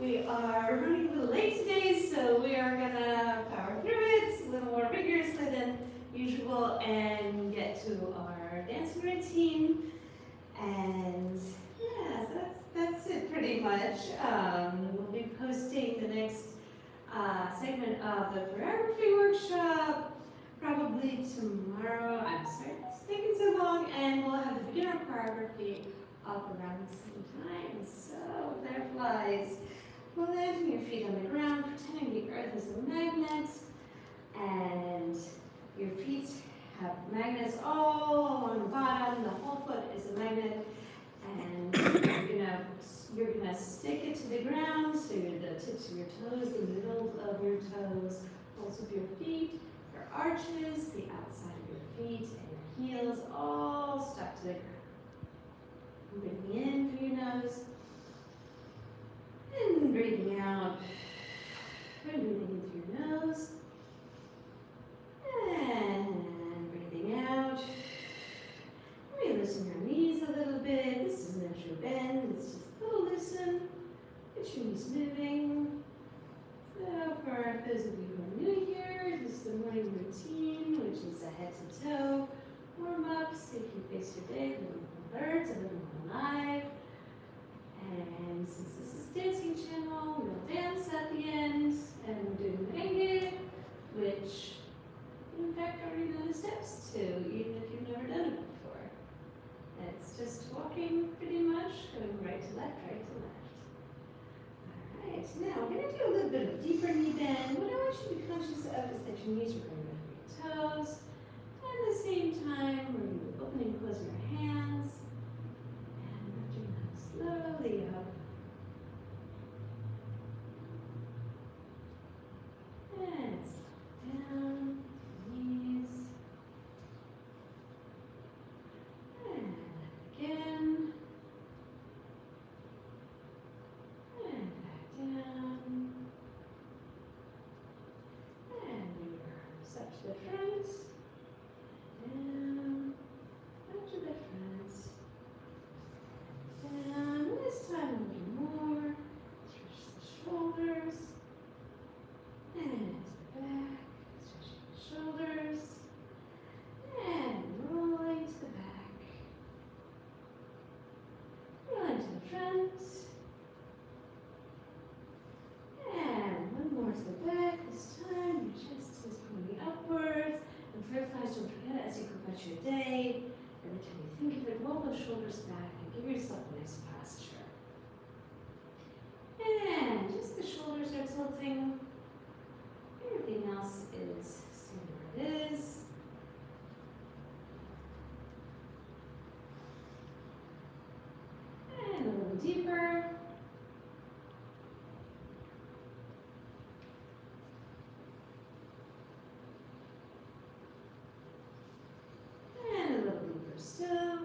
We are running a little late today, so we are gonna power through it a little more vigorously than usual and get to our dancing routine. And yeah, so that's it pretty much. We'll be posting the next segment of the choreography workshop probably tomorrow. I'm sorry it's taking so long, and we'll have the beginner choreography up around the same time. So there flies. Planting your feet on the ground, pretending the earth is a magnet, and your feet have magnets all on the bottom. The whole foot is a magnet, and you're gonna stick it to the ground. So the tips of your toes, the middle of your toes, poles of your feet, your arches, the outside of your feet, and your heels all stuck to the ground. Breathing in through your nose. And breathing out, and breathing in through your nose, and breathing out. Maybe loosen your knees a little bit. This isn't a true bend, it's just a little loosen. Get your knees moving. So for those of you who are new here, this is the morning routine, which is a head to toe warm up, so you can face your day a little more alert, a little more alive. And since this is dancing channel, we'll dance at the end, and we're doing merengue, which you in fact already know the steps to, even if you've never done it before. It's just walking pretty much, going right to left, right to left. Alright, now we're going to do a little bit of deeper knee bend. What I want you to be conscious of is that your knees are going over your toes. At the same time, we're going to be opening and closing your hands. And lifting them slowly up. And slow down, knees. And again. And back down. And bring your arms up to the front. Down. Up to the front. Down. This time a little more. Stretch the shoulders. And to the back. Stretching the shoulders. And rolling to the back. Rolling to the front. And one more to the back. This time your chest is pointing upwards. And fireflies, don't forget as you go about your day. Every time you think of it, roll those shoulders back and give yourself a nice posture. And just the shoulders are tilting. Everything else is staying where it is. And a little deeper. And a little deeper still.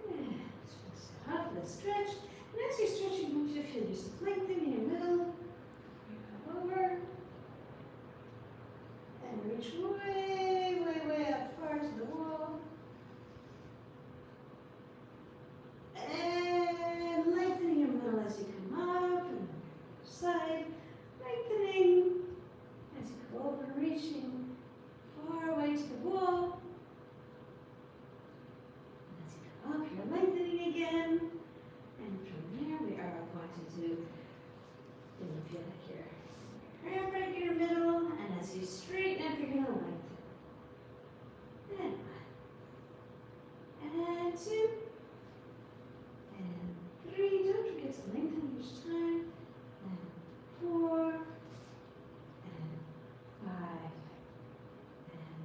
And just up, let's stretch. And as you're stretching, I want you to feel yourself lengthen in your middle. You go over. And reach way, way, way up far to the wall. And lengthening your middle as you come up. And side. Lengthening as you go over, reaching far away to the wall. As you come up, you're lengthening again. And from there, we are going to do, you feel like you're cramp right in your middle, and as you straighten up, you're going to lengthen. And one, and two, and three. Don't forget to lengthen each time. And four, and five, and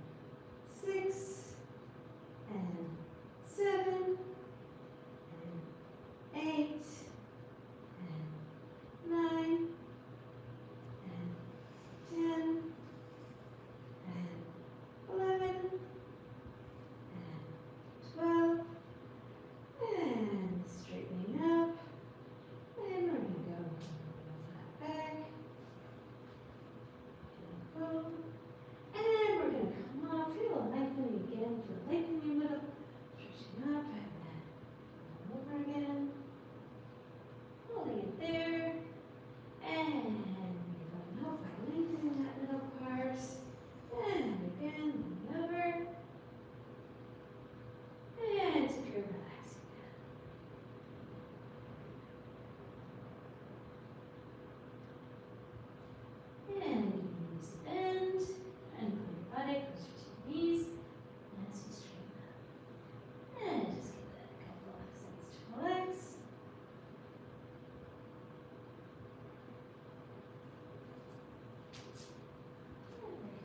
six, and seven, and 8, and 9, and 10, and 11, and 12,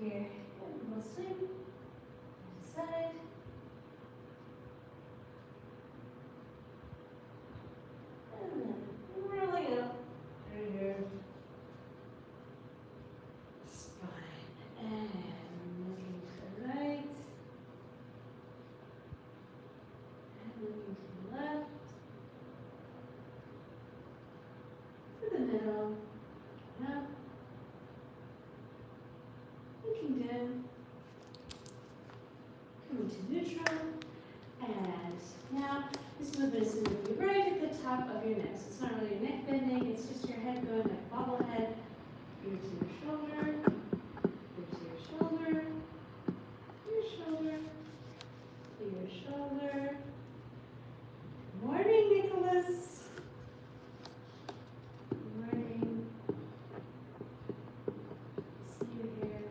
your hip will swing to side. And then rolling up through your spine. And looking to the right. And looking to the left. To the middle. Up. Looking down. Coming to neutral. And now this movement is going to be right at the top of your neck. So it's not really your neck bending, it's just your head going like bobblehead. Over to your shoulder, over to your shoulder, your shoulder, to your shoulder. Good morning, Nicholas. Good morning. See you here.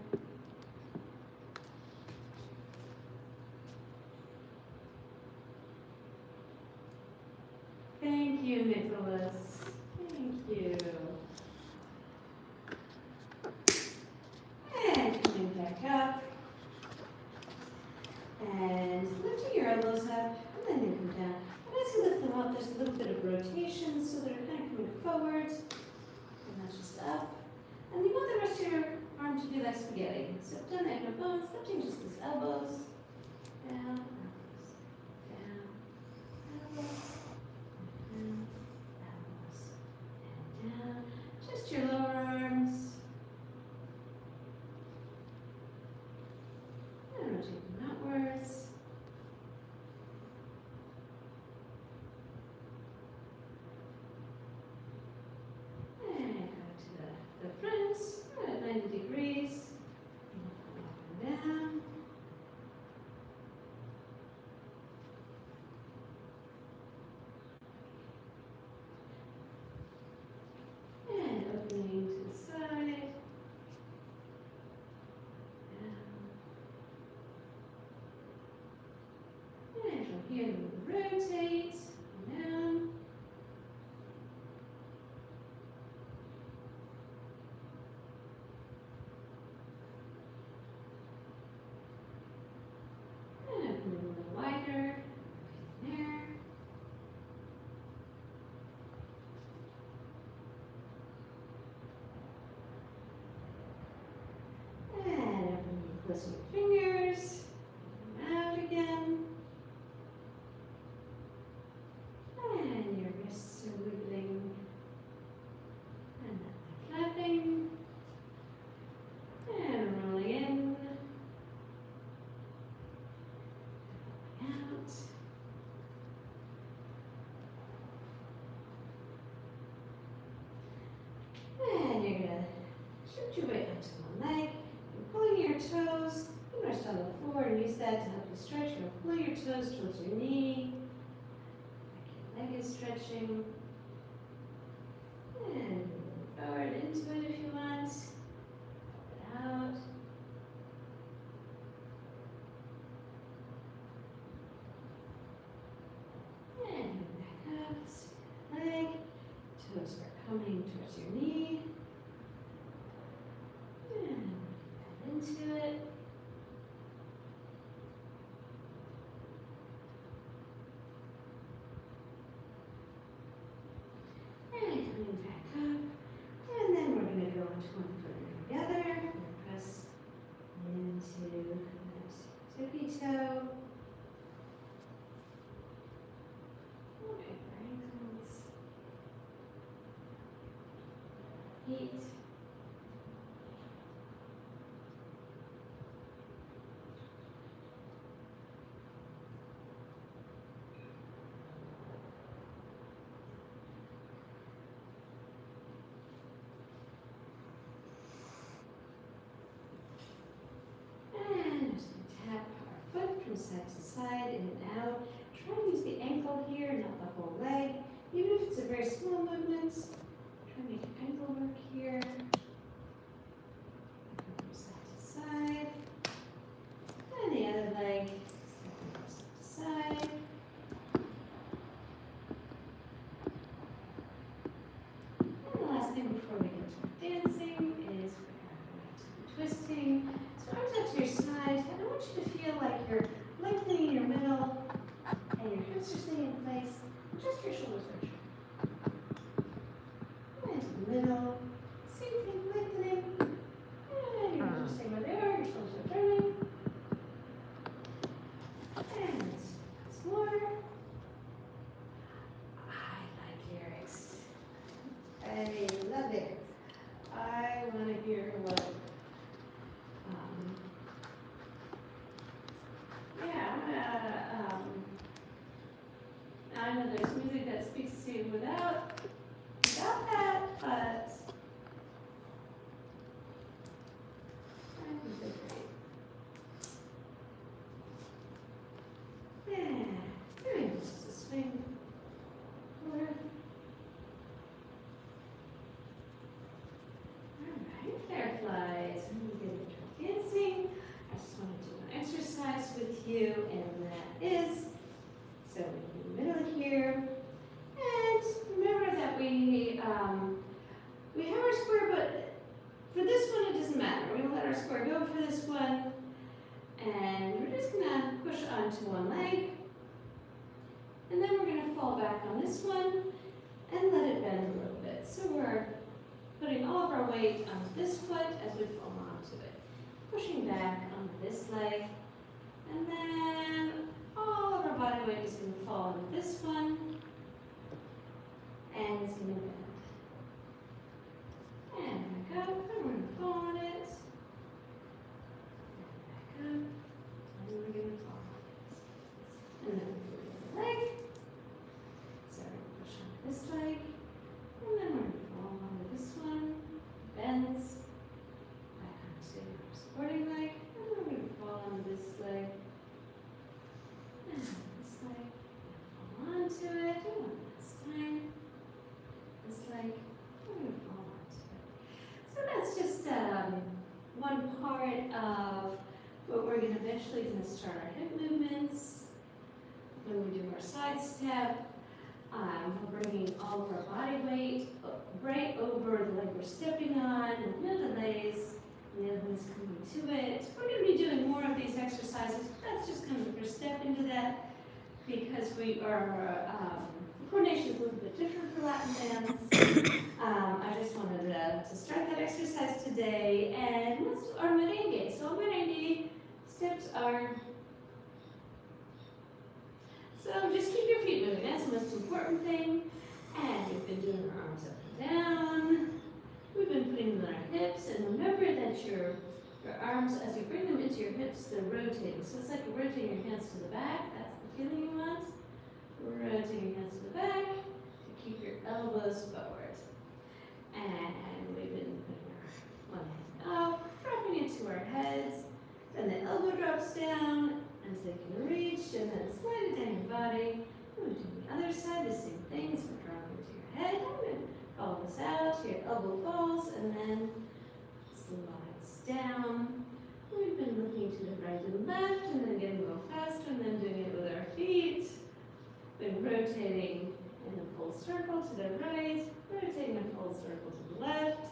Thank you, Nicholas. Thank you. And coming back up. And lifting your elbows up, and then they come down. And as you lift them up, there's a little bit of rotation, so they're kind of coming forward, and not just up. And you want the rest of your arm to be like spaghetti. So down the ankle bones, lifting just these elbows. Down, elbows, down, elbows. And elbows, and down. Just your lower arms. And rotate them outwards. And go to the front at 90 degrees. Up and down. And opening to the side. Down. And from here we rotate. Down. And opening a little wider. There. And opening, closing your fingers. Out again. And your wrists are wiggling. And then clapping. And rolling in. Out. And you're going to shift your weight onto one leg. You're pulling your toes. You rest on the floor and use that to help you stretch. You're going to pull your toes towards your knee. Like your leg is stretching. And move forward into it if you want. Pop it out. And move back up. See your leg. Toes are coming towards your knee. And back into it. And coming back up. And then we're going to go into one foot together. We're going to press into that tippy toe. Okay, ankles. Feet. And just tap our foot from side to side, in and out. Try to use the ankle here, not the whole leg. Even if it's a very small movement, try to make ankle work here. From side to side. And the other leg, from side to side. And the last thing before we get to dancing is we're going to be twisting. So just your shoulders are and to the middle. Same thing, lengthening. And you're just staying where they are, your shoulders are turning. And once more. I like lyrics. I love it. I want to hear what, I know there's music that speaks to you without that, but I think they're great. Yeah, doing just a swing. Forward. Alright, fireflies. I'm going to get into dancing. I just want to do an exercise with you, and that is, so in the middle here, and remember that we have our square, but for this one it doesn't matter. We're going to let our square go for this one, and we're just going to push onto one leg, and then we're going to fall back on this one, and let it bend a little bit. So we're putting all of our weight on this foot as we fall onto it. Pushing back on this leg, and then all of our body weight is going to fall on this one, and it's going to bend. And back up, and we're going to fall on it. And back up, and we're going to fall on it. And then we're going to do the leg. So we're going to push on this leg, and then we're going to fall onto this one, bends, back onto our supporting leg, and then we're going to fall onto this leg. And this leg, fall onto it, and one last time. This leg, we're going to fall onto it. So that's just one part of what we're going to eventually start our hip movements. When we do our side step, we're bringing all of our body weight right over the leg we're stepping on, and the legs, and the other one's coming to it. We're going to be doing more of these exercises. That's just kind of the first step into that, because we are, coordination is a little bit different for Latin dance. I just wanted to start that exercise today, and let's do our merengue. So merengue steps are, so just keep your feet moving. That's the most important thing. And we've been doing our arms up and down. We've been putting them on our hips, and remember that your arms, as you bring them into your hips, they're rotating. So it's like you're rotating your hands to the back. That's the feeling you want. Rotating your hands to the back to keep your elbows forward. And we've been putting our one hand up, dropping it to our heads. Then the elbow drops down, and so you can reach, and then slide it down your body. And we do the other side, the same thing. So we're dropping it to your head, and follow this out, your elbow falls, and then slides down. We've been looking to the right and left, and then getting a little faster, and then doing it with our feet. Been rotating in a full circle to the right, rotating in a full circle to the left.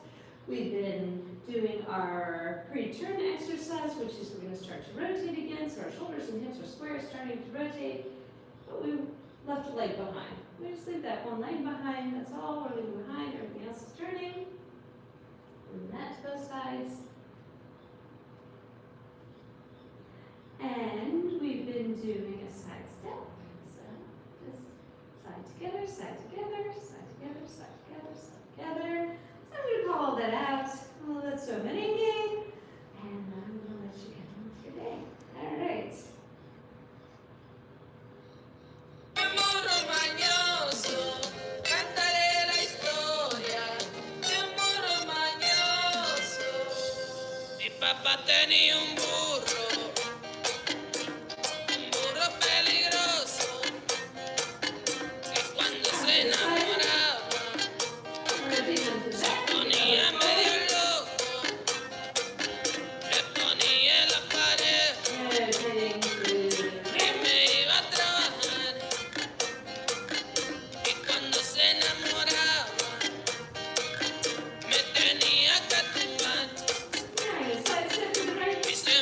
We've been doing our pre-turn exercise, which is we're going to start to rotate again. So our shoulders and hips are square, starting to rotate, but we left a leg behind. We just leave that one leg behind. That's all we're leaving behind. Everything else is turning. And that to both sides. And we've been doing a side step. So just side together, side together, side together, side together, side together. So I'm going to call all that out. Well, that's so merengue. And I'm going to let you get on with your day. All right. Papá tenía un burro peligroso, que cuando se enamoraba se ponía medio loco, le ponía en la pared y me iba a trabajar. Y cuando se enamoraba me tenía que tumbar y se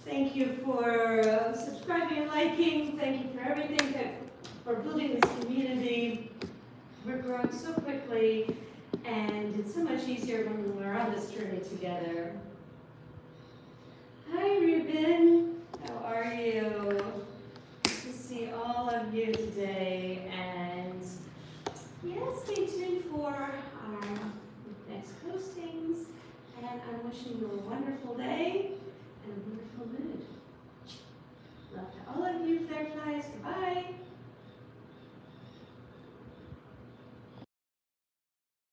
Thank you for subscribing and liking. Thank you for everything, for building this community. We're growing so quickly, and it's so much easier when we're on this journey together. Hi, Ruben. How are you? Good to see all of you today. And yeah, stay tuned for